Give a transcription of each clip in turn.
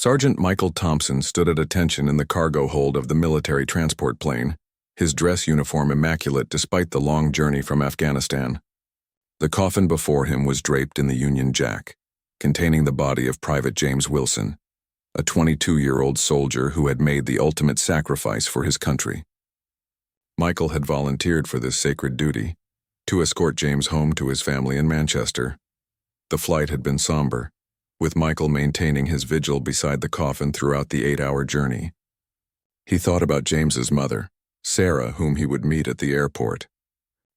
Sergeant Michael Thompson stood at attention in the cargo hold of the military transport plane, his dress uniform immaculate despite the long journey from Afghanistan. The coffin before him was draped in the Union Jack, containing the body of Private James Wilson, a 22-year-old soldier who had made the ultimate sacrifice for his country. Michael had volunteered for this sacred duty, to escort James home to his family in Manchester. The flight had been somber, with Michael maintaining his vigil beside the coffin throughout the 8-hour journey. He thought about James's mother, Sarah, whom he would meet at the airport.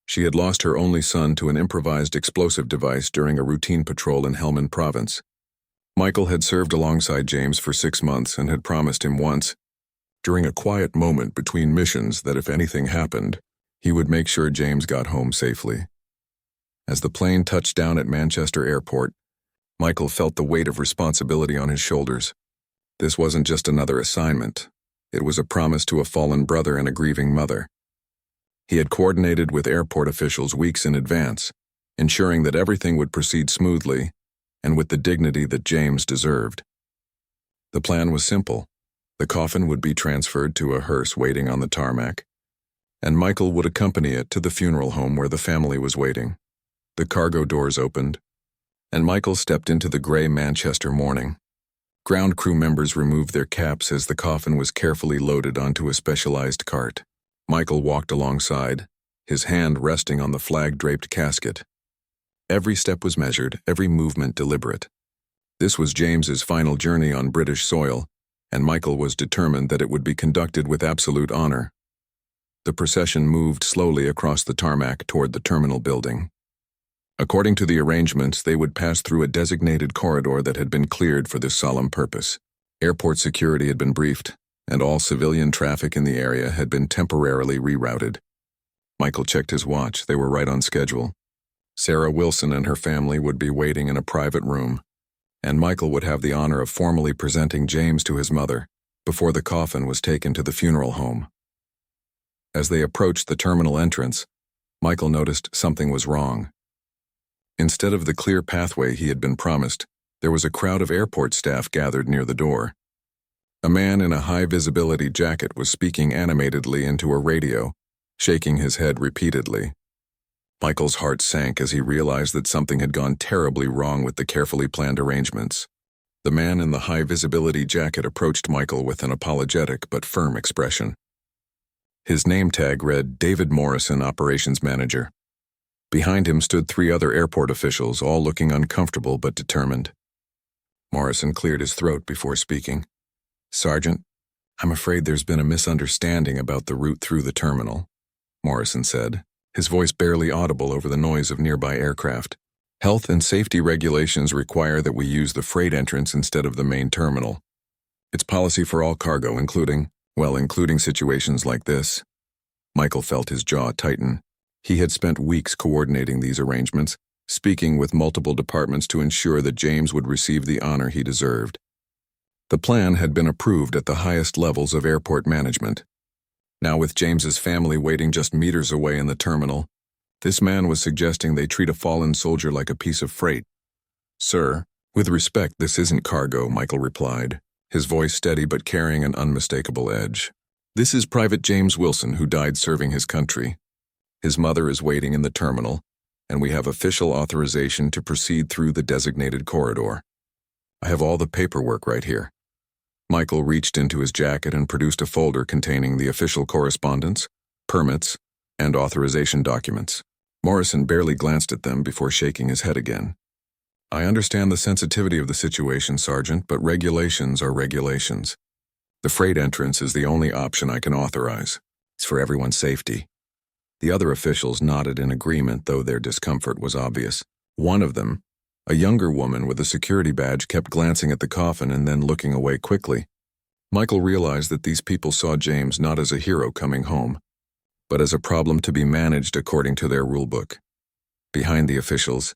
She had lost her only son to an improvised explosive device during a routine patrol in Helmand Province. Michael had served alongside James for 6 months and had promised him once, during a quiet moment between missions, that if anything happened, he would make sure James got home safely. As the plane touched down at Manchester Airport, Michael felt the weight of responsibility on his shoulders. This wasn't just another assignment. It was a promise to a fallen brother and a grieving mother. He had coordinated with airport officials weeks in advance, ensuring that everything would proceed smoothly and with the dignity that James deserved. The plan was simple. The coffin would be transferred to a hearse waiting on the tarmac, and Michael would accompany it to the funeral home where the family was waiting. The cargo doors opened, and Michael stepped into the gray Manchester morning. Ground crew members removed their caps as the coffin was carefully loaded onto a specialized cart. Michael walked alongside, his hand resting on the flag-draped casket. Every step was measured, every movement deliberate. This was James's final journey on British soil, and Michael was determined that it would be conducted with absolute honor. The procession moved slowly across the tarmac toward the terminal building. According to the arrangements, they would pass through a designated corridor that had been cleared for this solemn purpose. Airport security had been briefed, and all civilian traffic in the area had been temporarily rerouted. Michael checked his watch. They were right on schedule. Sarah Wilson and her family would be waiting in a private room, and Michael would have the honor of formally presenting James to his mother before the coffin was taken to the funeral home. As they approached the terminal entrance, Michael noticed something was wrong. Instead of the clear pathway he had been promised, there was a crowd of airport staff gathered near the door. A man in a high-visibility jacket was speaking animatedly into a radio, shaking his head repeatedly. Michael's heart sank as he realized that something had gone terribly wrong with the carefully planned arrangements. The man in the high-visibility jacket approached Michael with an apologetic but firm expression. His name tag read David Morrison, Operations Manager. Behind him stood 3 other airport officials, all looking uncomfortable but determined. Morrison cleared his throat before speaking. "Sergeant, I'm afraid there's been a misunderstanding about the route through the terminal," Morrison said, his voice barely audible over the noise of nearby aircraft. "Health and safety regulations require that we use the freight entrance instead of the main terminal. It's policy for all cargo, including situations like this." Michael felt his jaw tighten. He had spent weeks coordinating these arrangements, speaking with multiple departments to ensure that James would receive the honor he deserved. The plan had been approved at the highest levels of airport management. Now, with James's family waiting just meters away in the terminal, this man was suggesting they treat a fallen soldier like a piece of freight. "Sir, with respect, this isn't cargo," Michael replied, his voice steady but carrying an unmistakable edge. "This is Private James Wilson, who died serving his country. His mother is waiting in the terminal, and we have official authorization to proceed through the designated corridor. I have all the paperwork right here." Michael reached into his jacket and produced a folder containing the official correspondence, permits, and authorization documents. Morrison barely glanced at them before shaking his head again. "I understand the sensitivity of the situation, Sergeant, but regulations are regulations. The freight entrance is the only option I can authorize. It's for everyone's safety." The other officials nodded in agreement, though their discomfort was obvious. One of them, a younger woman with a security badge, kept glancing at the coffin and then looking away quickly. Michael realized that these people saw James not as a hero coming home, but as a problem to be managed according to their rulebook. Behind the officials,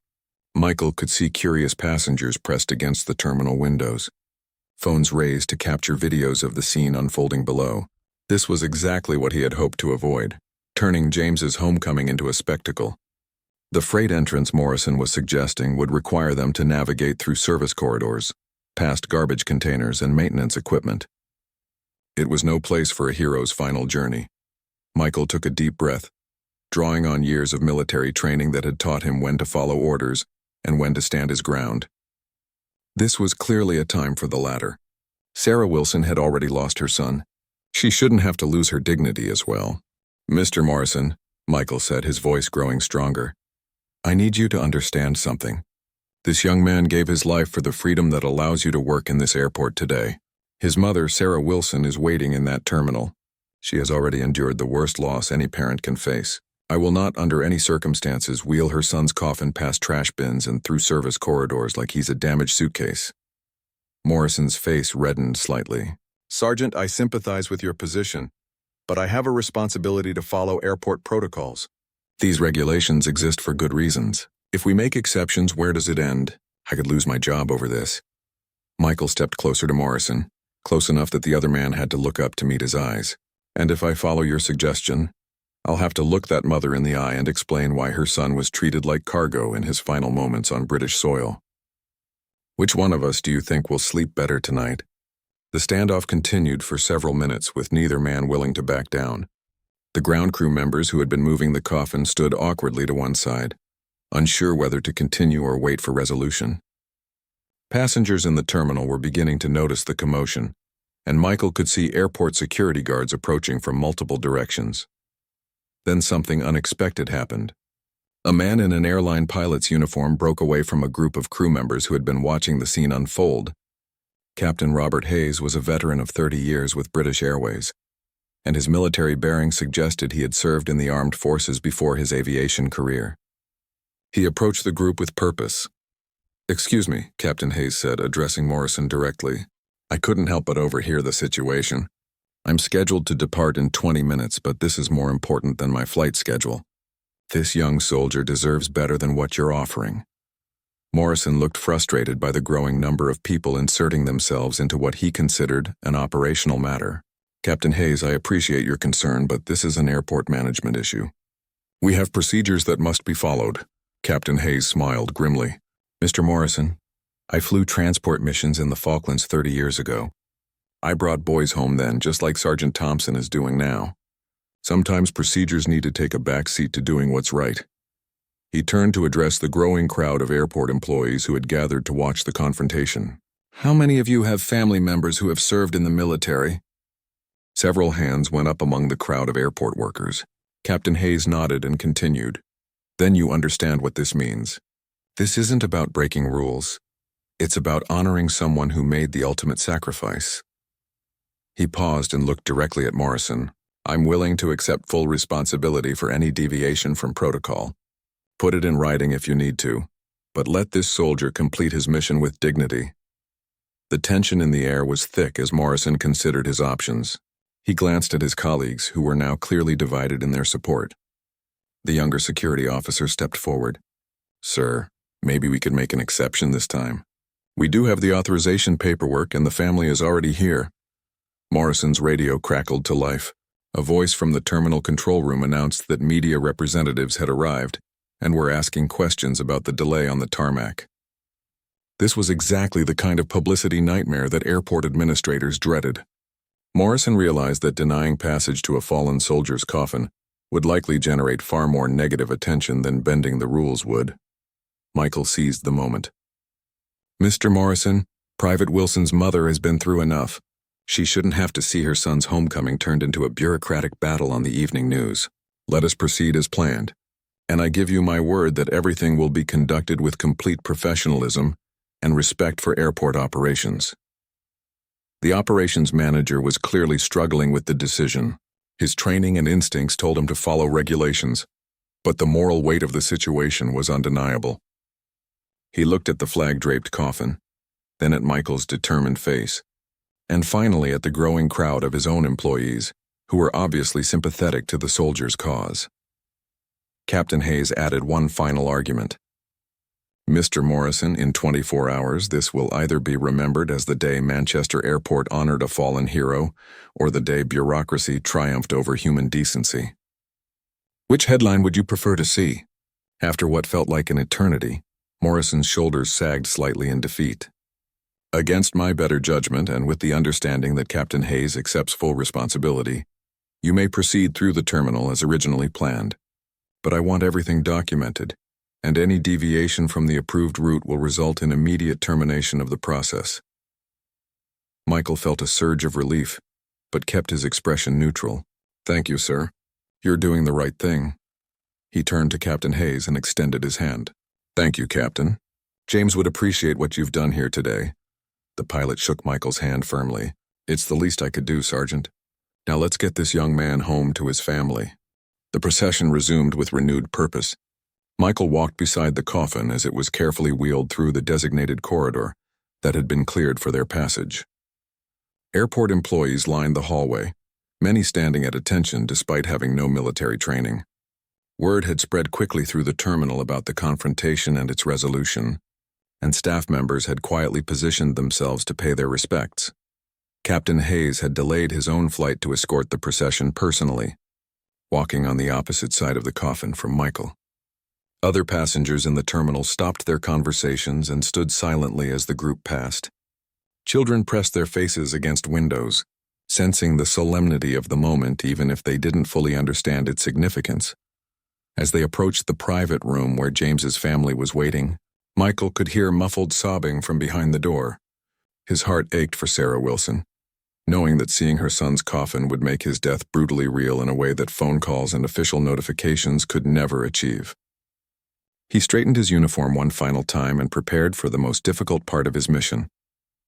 Michael could see curious passengers pressed against the terminal windows, phones raised to capture videos of the scene unfolding below. This was exactly what he had hoped to avoid, turning James's homecoming into a spectacle. The freight entrance Morrison was suggesting would require them to navigate through service corridors, past garbage containers and maintenance equipment. It was no place for a hero's final journey. Michael took a deep breath, drawing on years of military training that had taught him when to follow orders and when to stand his ground. This was clearly a time for the latter. Sarah Wilson had already lost her son. She shouldn't have to lose her dignity as well. "Mr. Morrison," Michael said, his voice growing stronger, "I need you to understand something. This young man gave his life for the freedom that allows you to work in this airport today. His mother, Sarah Wilson, is waiting in that terminal. She has already endured the worst loss any parent can face. I will not, under any circumstances, wheel her son's coffin past trash bins and through service corridors like he's a damaged suitcase." Morrison's face reddened slightly. "Sergeant, I sympathize with your position, but I have a responsibility to follow airport protocols. These regulations exist for good reasons. If we make exceptions, where does it end? I could lose my job over this." Michael stepped closer to Morrison, close enough that the other man had to look up to meet his eyes. "And if I follow your suggestion, I'll have to look that mother in the eye and explain why her son was treated like cargo in his final moments on British soil. Which one of us do you think will sleep better tonight?" The standoff continued for several minutes, with neither man willing to back down. The ground crew members who had been moving the coffin stood awkwardly to one side, unsure whether to continue or wait for resolution. Passengers in the terminal were beginning to notice the commotion, and Michael could see airport security guards approaching from multiple directions. Then something unexpected happened. A man in an airline pilot's uniform broke away from a group of crew members who had been watching the scene unfold. Captain Robert Hayes was a veteran of 30 years with British Airways, and his military bearing suggested he had served in the armed forces before his aviation career. He approached the group with purpose. "Excuse me," Captain Hayes said, addressing Morrison directly. "I couldn't help but overhear the situation. I'm scheduled to depart in 20 minutes, but this is more important than my flight schedule. This young soldier deserves better than what you're offering." Morrison looked frustrated by the growing number of people inserting themselves into what he considered an operational matter. "Captain Hayes, I appreciate your concern, but this is an airport management issue. We have procedures that must be followed." Captain Hayes smiled grimly. "Mr. Morrison, I flew transport missions in the Falklands 30 years ago. I brought boys home then, just like Sergeant Thompson is doing now. Sometimes procedures need to take a back seat to doing what's right." He turned to address the growing crowd of airport employees who had gathered to watch the confrontation. "How many of you have family members who have served in the military?" Several hands went up among the crowd of airport workers. Captain Hayes nodded and continued. "Then you understand what this means. This isn't about breaking rules. It's about honoring someone who made the ultimate sacrifice." He paused and looked directly at Morrison. "I'm willing to accept full responsibility for any deviation from protocol. Put it in writing if you need to, but let this soldier complete his mission with dignity." The tension in the air was thick as Morrison considered his options. He glanced at his colleagues, who were now clearly divided in their support. The younger security officer stepped forward. "Sir, maybe we could make an exception this time. We do have the authorization paperwork and the family is already here." Morrison's radio crackled to life. A voice from the terminal control room announced that media representatives had arrived and were asking questions about the delay on the tarmac. This was exactly the kind of publicity nightmare that airport administrators dreaded. Morrison realized that denying passage to a fallen soldier's coffin would likely generate far more negative attention than bending the rules would. Michael seized the moment. "Mr. Morrison, Private Wilson's mother has been through enough. She shouldn't have to see her son's homecoming turned into a bureaucratic battle on the evening news. Let us proceed as planned. And I give you my word that everything will be conducted with complete professionalism and respect for airport operations." The operations manager was clearly struggling with the decision. His training and instincts told him to follow regulations, but the moral weight of the situation was undeniable. He looked at the flag-draped coffin, then at Michael's determined face, and finally at the growing crowd of his own employees, who were obviously sympathetic to the soldier's cause. Captain Hayes added one final argument. "Mr. Morrison, in 24 hours, this will either be remembered as the day Manchester Airport honored a fallen hero, or the day bureaucracy triumphed over human decency." "Which headline would you prefer to see?" After what felt like an eternity, Morrison's shoulders sagged slightly in defeat. Against my better judgment and with the understanding that Captain Hayes accepts full responsibility, you may proceed through the terminal as originally planned. But I want everything documented, and any deviation from the approved route will result in immediate termination of the process. Michael felt a surge of relief, but kept his expression neutral. Thank you, sir. You're doing the right thing. He turned to Captain Hayes and extended his hand. Thank you, Captain. James would appreciate what you've done here today. The pilot shook Michael's hand firmly. It's the least I could do, Sergeant. Now let's get this young man home to his family. The procession resumed with renewed purpose. Michael walked beside the coffin as it was carefully wheeled through the designated corridor that had been cleared for their passage. Airport employees lined the hallway, many standing at attention despite having no military training. Word had spread quickly through the terminal about the confrontation and its resolution, and staff members had quietly positioned themselves to pay their respects. Captain Hayes had delayed his own flight to escort the procession personally, walking on the opposite side of the coffin from Michael. Other passengers in the terminal stopped their conversations and stood silently as the group passed. Children pressed their faces against windows, sensing the solemnity of the moment even if they didn't fully understand its significance. As they approached the private room where James's family was waiting, Michael could hear muffled sobbing from behind the door. His heart ached for Sarah Wilson, knowing that seeing her son's coffin would make his death brutally real in a way that phone calls and official notifications could never achieve. He straightened his uniform one final time and prepared for the most difficult part of his mission.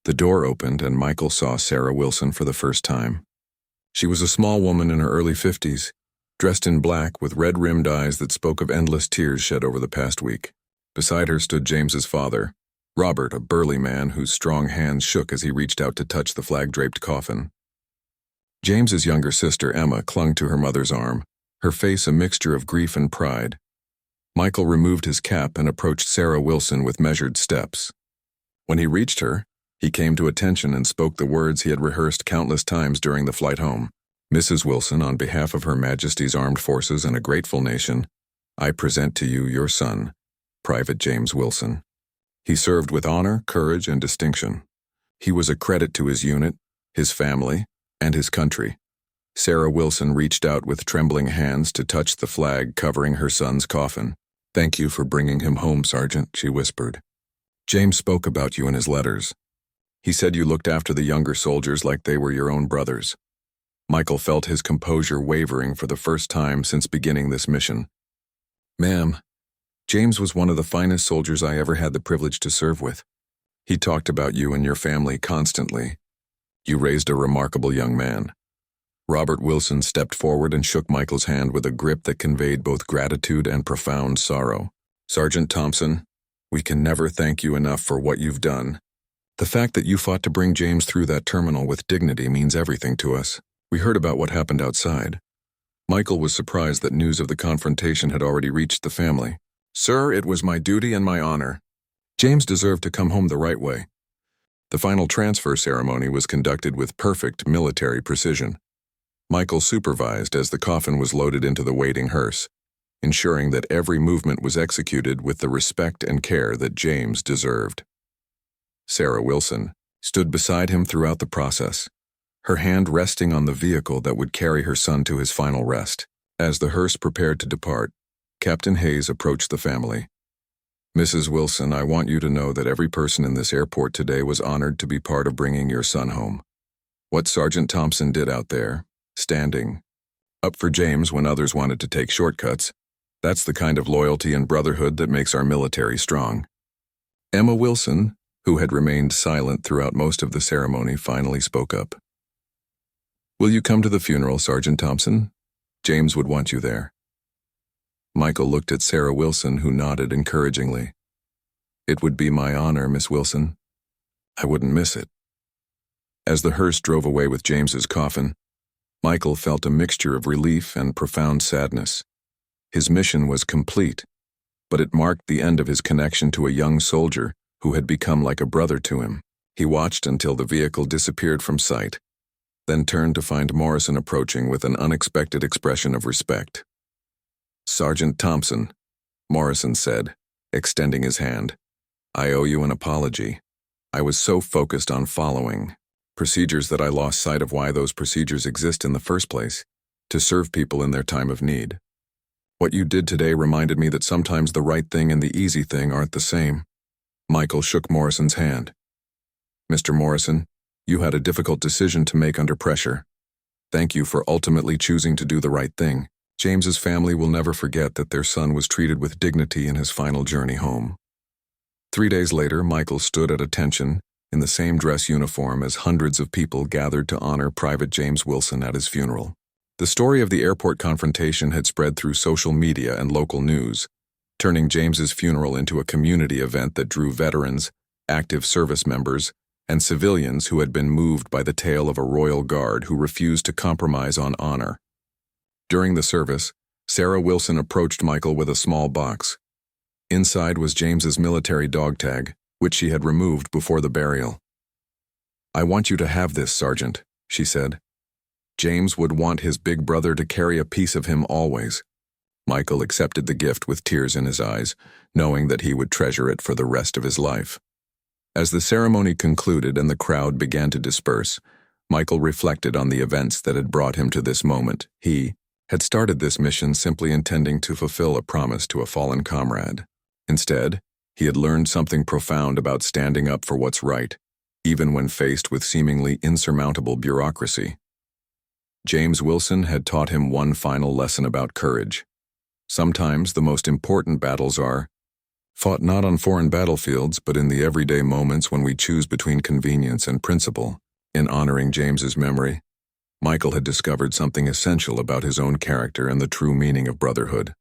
The door opened and Michael saw Sarah Wilson for the first time. She was a small woman in her early 50s, dressed in black with red-rimmed eyes that spoke of endless tears shed over the past week. Beside her stood James's father, Robert, a burly man whose strong hands shook as he reached out to touch the flag-draped coffin. James's younger sister, Emma, clung to her mother's arm, her face a mixture of grief and pride. Michael removed his cap and approached Sarah Wilson with measured steps. When he reached her, he came to attention and spoke the words he had rehearsed countless times during the flight home. Mrs. Wilson, on behalf of Her Majesty's Armed Forces and a grateful nation, I present to you your son, Private James Wilson. He served with honor, courage, and distinction. He was a credit to his unit, his family, and his country. Sarah Wilson reached out with trembling hands to touch the flag covering her son's coffin. Thank you for bringing him home, Sergeant, she whispered. James spoke about you in his letters. He said you looked after the younger soldiers like they were your own brothers. Michael felt his composure wavering for the first time since beginning this mission. Ma'am, James was one of the finest soldiers I ever had the privilege to serve with. He talked about you and your family constantly. You raised a remarkable young man. Robert Wilson stepped forward and shook Michael's hand with a grip that conveyed both gratitude and profound sorrow. Sergeant Thompson, we can never thank you enough for what you've done. The fact that you fought to bring James through that terminal with dignity means everything to us. We heard about what happened outside. Michael was surprised that news of the confrontation had already reached the family. Sir, it was my duty and my honor. James deserved to come home the right way. The final transfer ceremony was conducted with perfect military precision. Michael supervised as the coffin was loaded into the waiting hearse, ensuring that every movement was executed with the respect and care that James deserved. Sarah Wilson stood beside him throughout the process, her hand resting on the vehicle that would carry her son to his final rest. As the hearse prepared to depart, Captain Hayes approached the family. Mrs. Wilson, I want you to know that every person in this airport today was honored to be part of bringing your son home. What Sergeant Thompson did out there, standing up for James when others wanted to take shortcuts, that's the kind of loyalty and brotherhood that makes our military strong. Emma Wilson, who had remained silent throughout most of the ceremony, finally spoke up. Will you come to the funeral, Sergeant Thompson? James would want you there. Michael looked at Sarah Wilson, who nodded encouragingly. It would be my honor, Miss Wilson. I wouldn't miss it. As the hearse drove away with James's coffin, Michael felt a mixture of relief and profound sadness. His mission was complete, but it marked the end of his connection to a young soldier who had become like a brother to him. He watched until the vehicle disappeared from sight, then turned to find Morrison approaching with an unexpected expression of respect. Sergeant Thompson, Morrison said, extending his hand, I owe you an apology. I was so focused on following procedures that I lost sight of why those procedures exist in the first place, to serve people in their time of need. What you did today reminded me that sometimes the right thing and the easy thing aren't the same. Michael shook Morrison's hand. Mr. Morrison, you had a difficult decision to make under pressure. Thank you for ultimately choosing to do the right thing. James's family will never forget that their son was treated with dignity in his final journey home. 3 days later, Michael stood at attention in the same dress uniform as hundreds of people gathered to honor Private James Wilson at his funeral. The story of the airport confrontation had spread through social media and local news, turning James's funeral into a community event that drew veterans, active service members, and civilians who had been moved by the tale of a royal guard who refused to compromise on honor. During the service, Sarah Wilson approached Michael with a small box. Inside was James's military dog tag, which she had removed before the burial. "I want you to have this, Sergeant," she said. "James would want his big brother to carry a piece of him always." Michael accepted the gift with tears in his eyes, knowing that he would treasure it for the rest of his life. As the ceremony concluded and the crowd began to disperse, Michael reflected on the events that had brought him to this moment. He had started this mission simply intending to fulfill a promise to a fallen comrade. Instead, he had learned something profound about standing up for what's right, even when faced with seemingly insurmountable bureaucracy. James Wilson had taught him one final lesson about courage. Sometimes the most important battles are fought not on foreign battlefields, but in the everyday moments when we choose between convenience and principle. In honoring James's memory, Michael had discovered something essential about his own character and the true meaning of brotherhood.